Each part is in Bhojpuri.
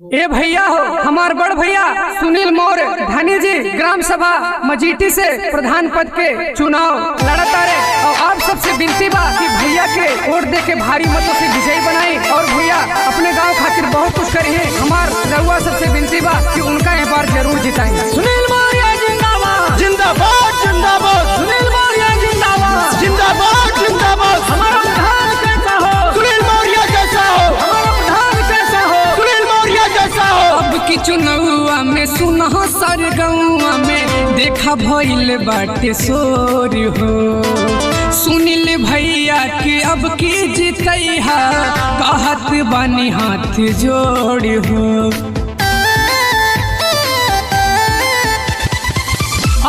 ए भैया हो हमार बड़ भैया सुनील मौर्य धानी जी ग्राम सभा मजीठी से प्रधान पद के चुनाव लड़ता रहे और आप सबसे विनती बा कि भैया के वोट दे के भारी मतों से विजयी बनाई और भैया अपने गांव खातिर बहुत कुछ करिए। हमार रउआ सबसे विनती बा कि उनका एक बार जरूर जिताएंगे। सुनील मौर्य जिंदाबाद जिंदाबाद जिंदाबाद। सुनील मौर्य जिंदाबाद जिंदाबाद जिंदाबाद। हमारा प्रधान कैसा हो, सुनील मौर्य जैसा हो, हमारा प्रधान कैसा हो, सुनील मौर्य जैसा हो। अब की चुनौआ में सुनह सर गौआ में देखा भइल बाटे शोर हो। सुनील भैया के अब की जीतैहा कहत बानी हाथ जोड़ हो।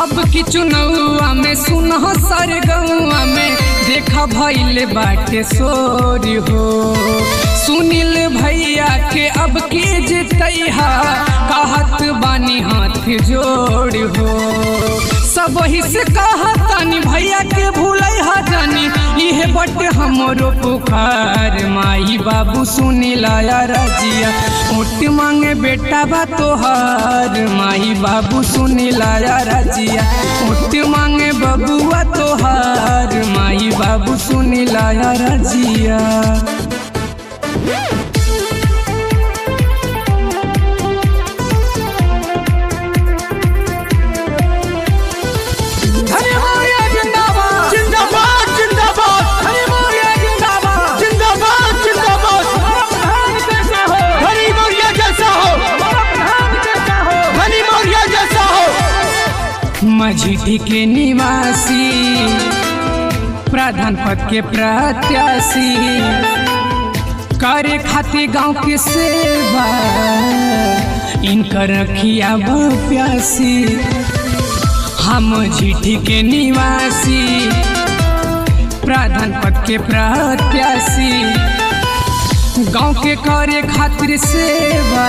अब की चुनौआ में सुनह सर गौआ में देखा भइल बाटे शोर हो। सुनील भैया के अब की जीतैहा कहत बानी हाथ जोड़ हो। सब ही से कहतानी भैया के भूलैहा जानी इहे बट हमरो पुकार। माई बाबू सुनील रजिया वोट मांगे बेटा बा तोहार। माई बाबू सुनील रजिया वोट मांगे बबुआ तोहार। माई बाबू सुनील रजिया। मजीठी के निवासी प्रधान पद के प्रत्याशी करे खातिर गांव के सेवा इनकर रखिया प्यासी। हम मजीठी के निवासी प्रधान पद के प्रत्याशी गांव के करे खातिर सेवा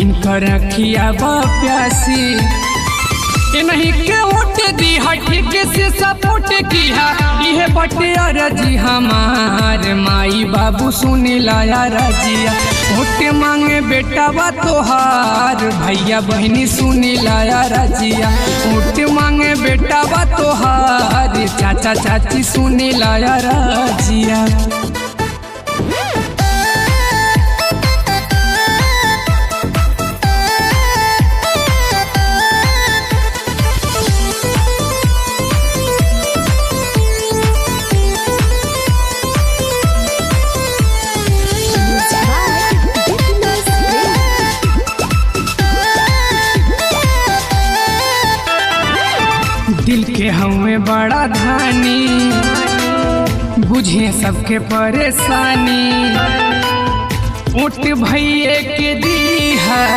इनकर रखिया प्यासी। नहीं के वोट दी ठीक से सपोर्ट किया इहे बटे अरजी हमार। माई बाबू सुनील रजिया वोट मांगे बेटा बा तोहार। भैया बहनी सुनील रजिया वोट मांगे बेटा बा तोहार। चाचा चाची सुनील रजिया। दिल के हमें बड़ा धानी बुझे सबके परेशानी। वोट भैया के दी है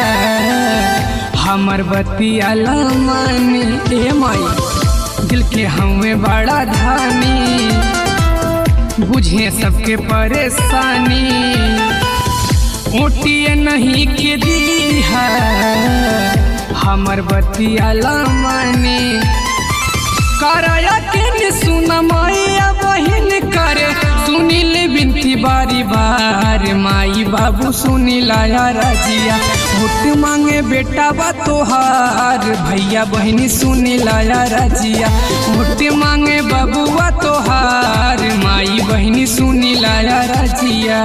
हमर बतिया लमानी। ए माई दिल के हमें बड़ा धानी बुझे सबके परेशानी। वोटिए नहीं के दी है हमर बतिया लमानी। कराया के सुन मैया बहिन करे सुनील बिनती बारी बार। माई बाबू सुनील रजिया वोट मांगे बेटा बा तोहार। भैया बहिनी सुनील रजिया वोट मांगे बबुआ तोहार। माई बहिनी सुनील रजिया।